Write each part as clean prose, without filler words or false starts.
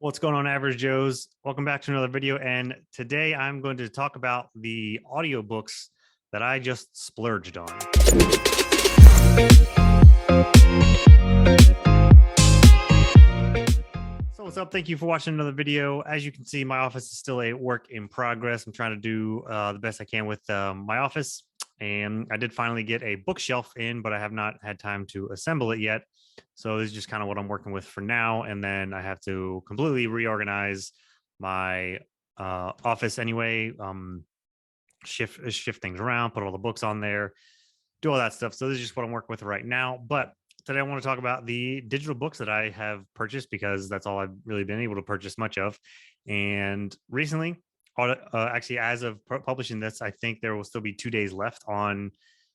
What's going on, Average Joes? Welcome back to another video. And today I'm going to talk about the audiobooks that I just splurged on. So what's up? Thank you for watching another video. As you can see, my office is still a work in progress. I'm trying to do the best I can with my office. And I did finally get a bookshelf in, but I have not had time to assemble it yet. So this is just kind of what I'm working with for now. And then I have to completely reorganize my office anyway, shift things around, put all the books on there, do all that stuff. So this is just what I'm working with right now. But today I want to talk about the digital books that I have purchased because that's all I've really been able to purchase much of. And recently, actually, as of publishing this, I think there will still be 2 days left on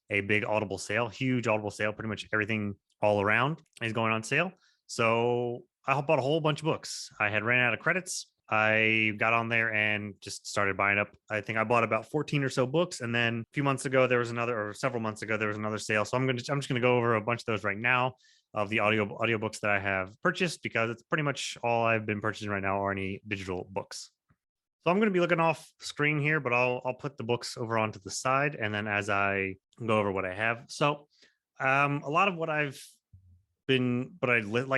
a big Audible sale, huge Audible sale. Pretty much everything all around is going on sale. So I bought a whole bunch of books. I had ran out of credits. I got on there and just started buying up. I think I bought about 14 or so books, and then a few months ago there was another, or several months ago there was another sale. So I'm just gonna go over a bunch of those right now of the audiobooks that I have purchased, because it's pretty much all I've been purchasing right now are any digital books. So I'm going to be looking off screen here, but I'll put the books over onto the side, and then as I go over what I have. So a lot of what like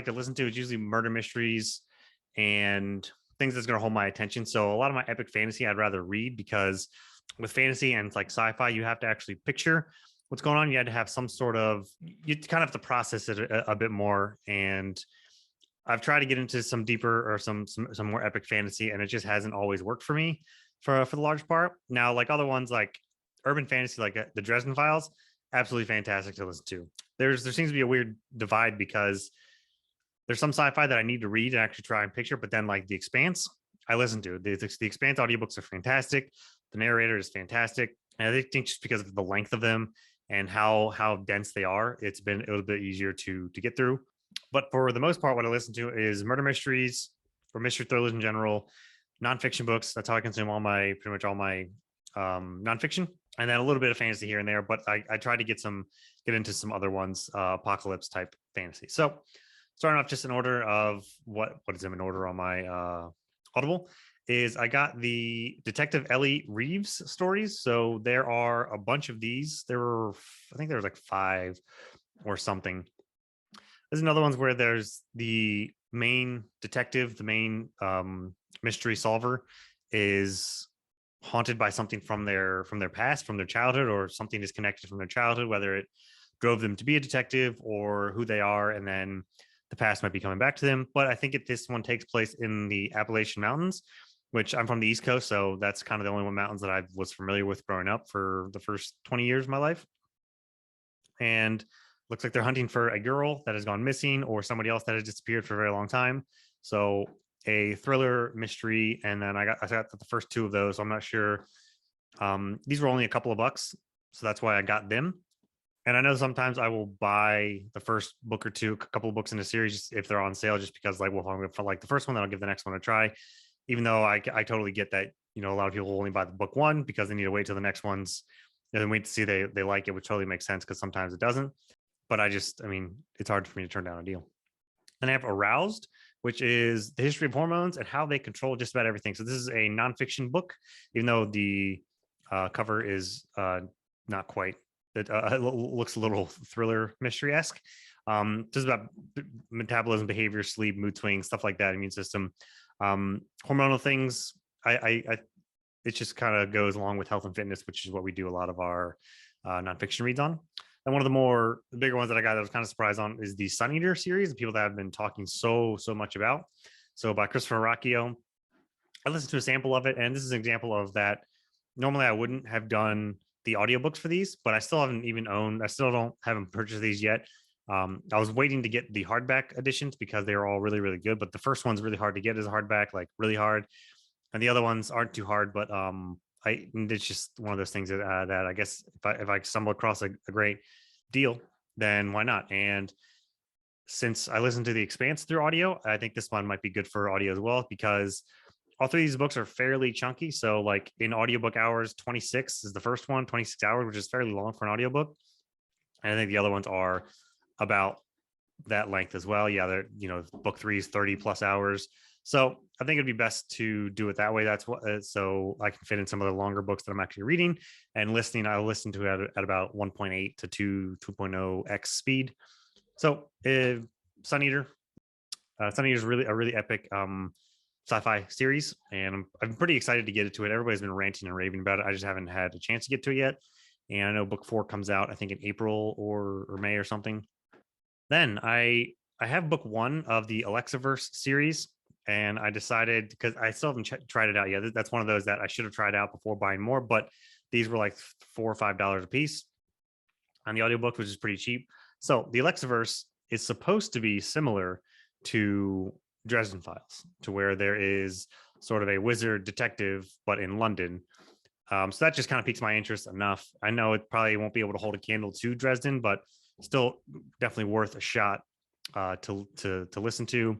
to listen to is usually murder mysteries and things that's going to hold my attention. So a lot of my epic fantasy I'd rather read, because with fantasy and like sci-fi, you have to actually picture what's going on. You had to have some sort of, you kind of have to process it a bit more. And I've tried to get into some deeper or some more epic fantasy, and it just hasn't always worked for me for the large part. Now, like other ones like urban fantasy, like the Dresden Files, absolutely fantastic to listen to. There seems to be a weird divide, because there's some sci-fi that I need to read and actually try and picture, but then like The Expanse, I listen to. The Expanse audiobooks are fantastic. The narrator is fantastic. And I think just because of the length of them and how dense they are, it's been a little bit easier to get through. But for the most part, what I listen to is murder mysteries or mystery thrillers in general, nonfiction books. That's how I consume pretty much all my nonfiction, and then a little bit of fantasy here and there. But I try to get into some other ones, apocalypse type fantasy. So starting off just in order of what is in order on my Audible is I got the Detective Ellie Reeves stories. So there are a bunch of these. I think there was like 5 or something. There's another ones where there's the main detective, the main mystery solver is haunted by something from their past, from their childhood, or something disconnected from their childhood, whether it drove them to be a detective or who they are, and then the past might be coming back to them. But I think this one takes place in the Appalachian Mountains, which I'm from the East Coast, so that's kind of the only one mountains that I was familiar with growing up for the first 20 years of my life. And looks like they're hunting for a girl that has gone missing, or somebody else that has disappeared for a very long time. So a thriller mystery, and then I got the first 2 of those. So I'm not sure. These were only a couple of bucks, so that's why I got them. And I know sometimes I will buy the first book or 2, a couple of books in a series if they're on sale, just because like, well, if I'm going to like the first one, then I'll give the next one a try. Even though I totally get that, a lot of people will only buy the book 1 because they need to wait till the next one's, and then wait to see they like it, which totally makes sense, because sometimes it doesn't. But it's hard for me to turn down a deal. And I have Aroused, which is the history of hormones and how they control just about everything. So this is a nonfiction book, even though the cover is not quite. It looks a little thriller mystery-esque. This is about metabolism, behavior, sleep, mood swings, stuff like that, immune system, hormonal things. It just kind of goes along with health and fitness, which is what we do a lot of our nonfiction reads on. And one of the bigger ones that I got that I was kind of surprised on is the Sun Eater series, the people that have been talking so much about. So by Christopher Racchio. I listened to a sample of it, and this is an example of that. Normally I wouldn't have done the audiobooks for these, but I still haven't purchased these yet. I was waiting to get the hardback editions because they were all really, really good. But the first one's really hard to get as a hardback, like really hard. And the other ones aren't too hard, but it's just one of those things that I guess if I stumble across a great deal, then why not? And since I listened to The Expanse through audio, I think this one might be good for audio as well, because all 3 of these books are fairly chunky. So like in audiobook hours, 26 is the first one, 26 hours, which is fairly long for an audiobook. And I think the other ones are about that length as well. Yeah, they're, book 3 is 30 plus hours. So I think it'd be best to do it that way. That's what, so I can fit in some of the longer books that I'm actually reading, and listening. I'll listen to it at about 1.8 to 2.0x speed. So Sun Eater, Sun Eater is really a really epic sci-fi series, and I'm pretty excited to get into it. Everybody's been ranting and raving about it. I just haven't had a chance to get to it yet. And I know book 4 comes out, I think, in April or May or something. Then I have book 1 of the Alexiverse series, and I decided, because I still haven't tried it out yet. That's one of those that I should have tried out before buying more, but these were like $4 or $5 a piece on the audiobook, which is pretty cheap. So the Alexiverse is supposed to be similar to Dresden Files, to where there is sort of a wizard detective, but in London. So that just kind of piques my interest enough. I know it probably won't be able to hold a candle to Dresden, but still definitely worth a shot to listen to.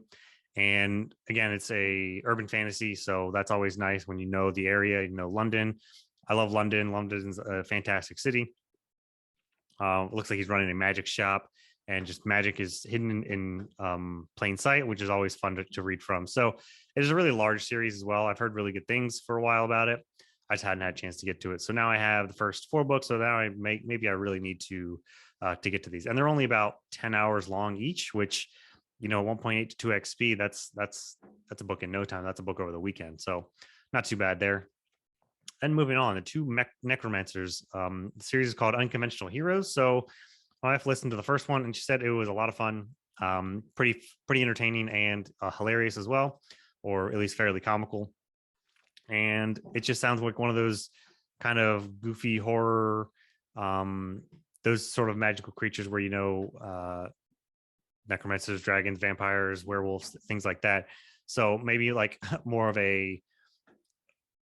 And again, it's a urban fantasy, so that's always nice when you know the area, you know London. I love London. London's a fantastic city. Looks like he's running a magic shop, and just magic is hidden in plain sight, which is always fun to read from. So it is a really large series as well. I've heard really good things for a while about it. I just hadn't had a chance to get to it. So now I have the first 4 books. So now maybe I really need to get to these, and they're only about 10 hours long each, which, 1.8 to 2x speed. That's a book in no time. That's a book over the weekend. So not too bad there. And moving on, the 2 necromancers. The series is called Unconventional Heroes. So my wife listened to the first one, and she said it was a lot of fun, pretty entertaining, and hilarious as well, or at least fairly comical. And it just sounds like one of those kind of goofy horror, those sort of magical creatures where necromancers, dragons, vampires, werewolves, things like that. So maybe like more of a,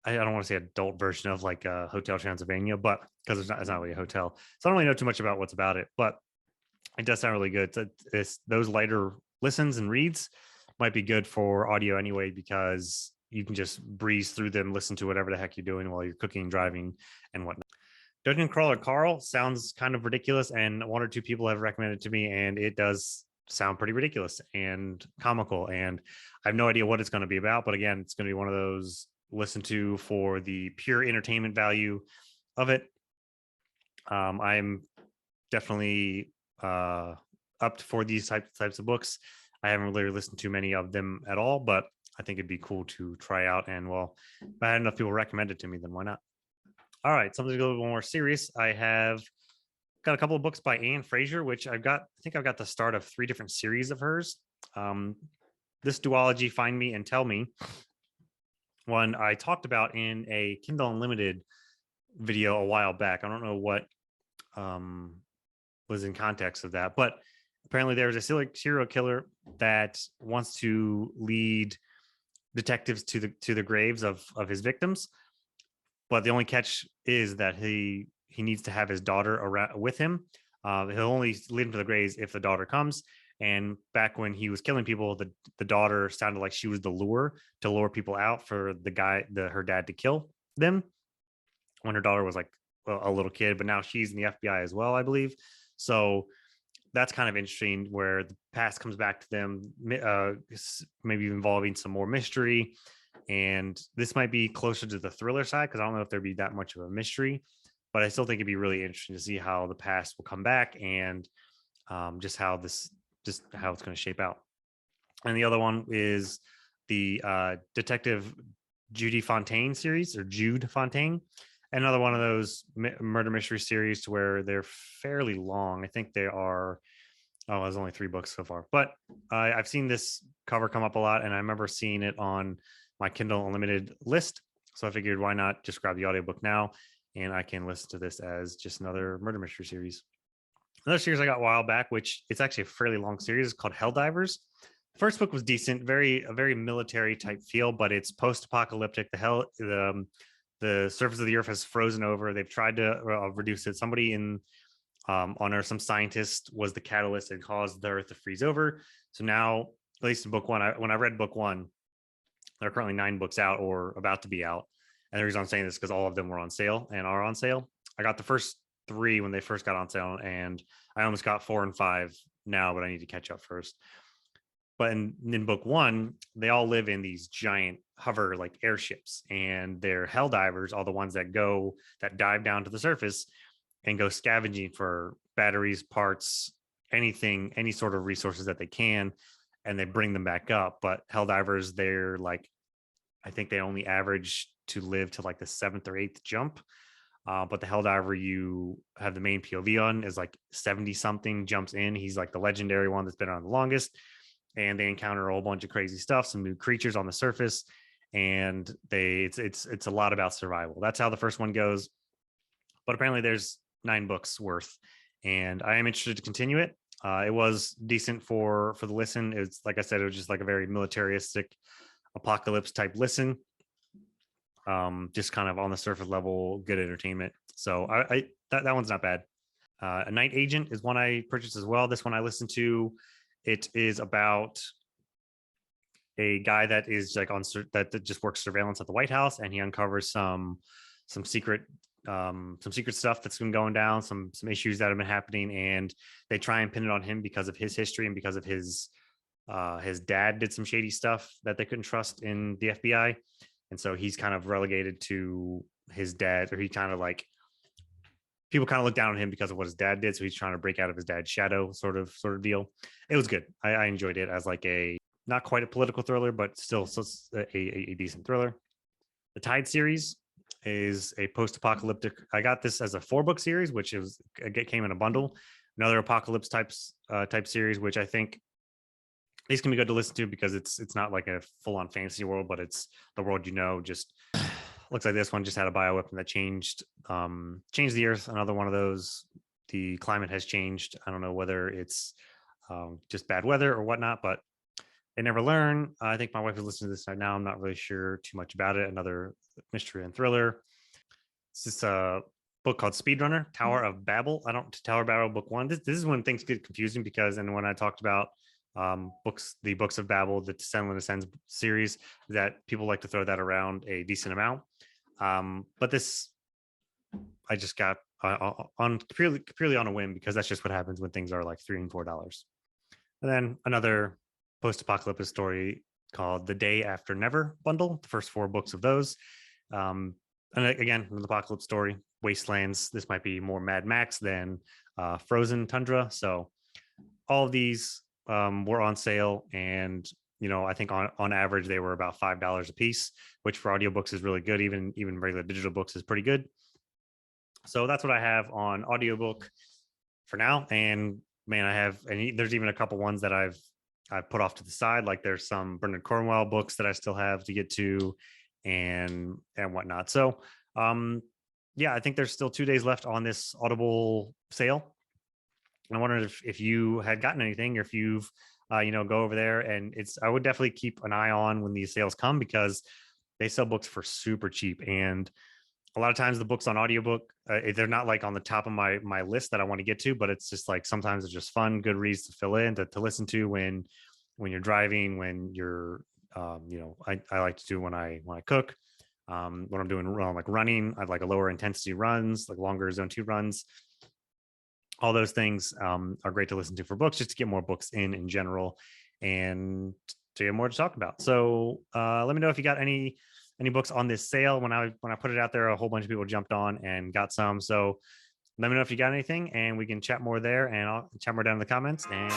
I don't want to say adult version of like Hotel Transylvania, but because it's not really a hotel, so I don't really know too much about what's about it, but it does sound really good. It's those lighter listens and reads might be good for audio anyway, because you can just breeze through them, listen to whatever the heck you're doing while you're cooking, driving, and whatnot. Dungeon Crawler Karl sounds kind of ridiculous, and 1 or 2 people have recommended it to me, and it does sound pretty ridiculous and comical, and I have no idea what it's going to be about. But again, it's going to be one of those listen to for the pure entertainment value of it. I'm definitely up for these types of books. I haven't really listened to many of them at all, but I think it'd be cool to try out. And well, if I had enough people recommend it to me, then why not? All right, something a little more serious. I have got a couple of books by Anne Fraser, which I think I've got the start of 3 different series of hers. This duology, Find Me and Tell Me, one I talked about in a Kindle Unlimited video a while back. I don't know what was in context of that, but apparently there was a serial killer that wants to lead detectives to the graves of his victims, but the only catch is that he needs to have his daughter around with him. He'll only lead him to the graves if the daughter comes. And back when he was killing people, the daughter sounded like she was the lure to lure people out for her dad to kill them, when her daughter was like a little kid. But now she's in the FBI as well, I believe. So that's kind of interesting, where the past comes back to them, maybe involving some more mystery. And this might be closer to the thriller side, because I don't know if there'd be that much of a mystery, but I still think it'd be really interesting to see how the past will come back, and just how it's going to shape out. And the other one is the Detective Judy Fontaine series, or Jude Fontaine. Another one of those murder mystery series to where they're fairly long. I think they are, there's only 3 books so far, but I've seen this cover come up a lot, and I remember seeing it on my Kindle Unlimited list. So I figured, why not just grab the audiobook now, and I can listen to this as just another murder mystery series. Another series I got a while back, which it's actually a fairly long series, is called Helldivers. The first book was decent, a very military type feel, but it's post-apocalyptic. The surface of the earth has frozen over. They've tried to reduce it. Somebody on Earth, some scientist was the catalyst and caused the Earth to freeze over. So now, at least in book 1, when I read book 1, there are currently 9 books out or about to be out. And the reason I'm saying this is because all of them were on sale and are on sale. I got the first 3 when they first got on sale, and I almost got 4 and 5 now, but I need to catch up first. But in book one, they all live in these giant hover like airships, and they're Helldivers, all the ones that dive down to the surface and go scavenging for batteries, parts, anything, any sort of resources that they can, and they bring them back up. But Helldivers, they're like, I think they only average to live to like the 7th or 8th jump. But the Helldiver you have the main POV on is like 70 something, jumps in. He's like the legendary one that's been on the longest. And they encounter a whole bunch of crazy stuff, some new creatures on the surface, and it's a lot about survival. That's how the first one goes. But apparently there's 9 books worth, and I am interested to continue it. It was decent for the listen. It's like I said, it was just like a very militaristic apocalypse type listen. Just kind of on the surface level, good entertainment. So that one's not bad. A Night Agent is one I purchased as well. This one I listened to. It is about a guy that is like that just works surveillance at the White House, and he uncovers some secret stuff that's been going down, some issues that have been happening, and they try and pin it on him because of his history and because of his dad did some shady stuff that they couldn't trust in the FBI. And so he's kind of relegated to his dad, or he kind of like, people kind of look down on him because of what his dad did. So he's trying to break out of his dad's shadow sort of deal. It was good. I enjoyed it as like a, not quite a political thriller, but still a decent thriller. The Tide series is a post-apocalyptic. I got this as a 4-book series, which came in a bundle. Another apocalypse type series, which I think these can be good to listen to because it's not like a full-on fantasy world, but it's the world just looks like this one just had a bioweapon that changed the earth. Another one of those. The climate has changed. I don't know whether it's just bad weather or whatnot, but they never learn. I think my wife is listening to this right now. I'm not really sure too much about it. Another mystery and thriller. It's just a book called Speedrunner, Tower of Babel. Tower of Babel book 1. This is when things get confusing because, and when I talked about the books of Babel, the Descend when Ascends series, that people like to throw that around a decent amount. But this, I just got on purely on a whim because that's just what happens when things are like $3 and $4. And then another post-apocalyptic story called The Day After Never bundle, the first 4 books of those. And again, an apocalypse story, wastelands. This might be more Mad Max than frozen tundra. So all of these were on sale, and I think on average they were about $5 a piece, which for audiobooks is really good. Even regular digital books is pretty good. So that's what I have on audiobook for now. And man, there's even a couple ones that I've put off to the side. Like there's some Bernard Cornwell books that I still have to get to and whatnot. So yeah, I think there's still 2 days left on this Audible sale. I wondered if you had gotten anything, or if you've go over there. And I would definitely keep an eye on when these sales come, because they sell books for super cheap. And a lot of times the books on audiobook, they're not like on the top of my list that I want to get to, but it's just like, sometimes it's just fun, good reads to fill in, to listen to when you're driving, when you're, I like to do when I cook, when I'm doing like running, I like a lower intensity runs, like longer zone 2 runs. All those things are great to listen to for books, just to get more books in general, and to get more to talk about. So let me know if you got any books on this sale. When I put it out there, a whole bunch of people jumped on and got some. So let me know if you got anything, and we can chat more there, and I'll chat more down in the comments. And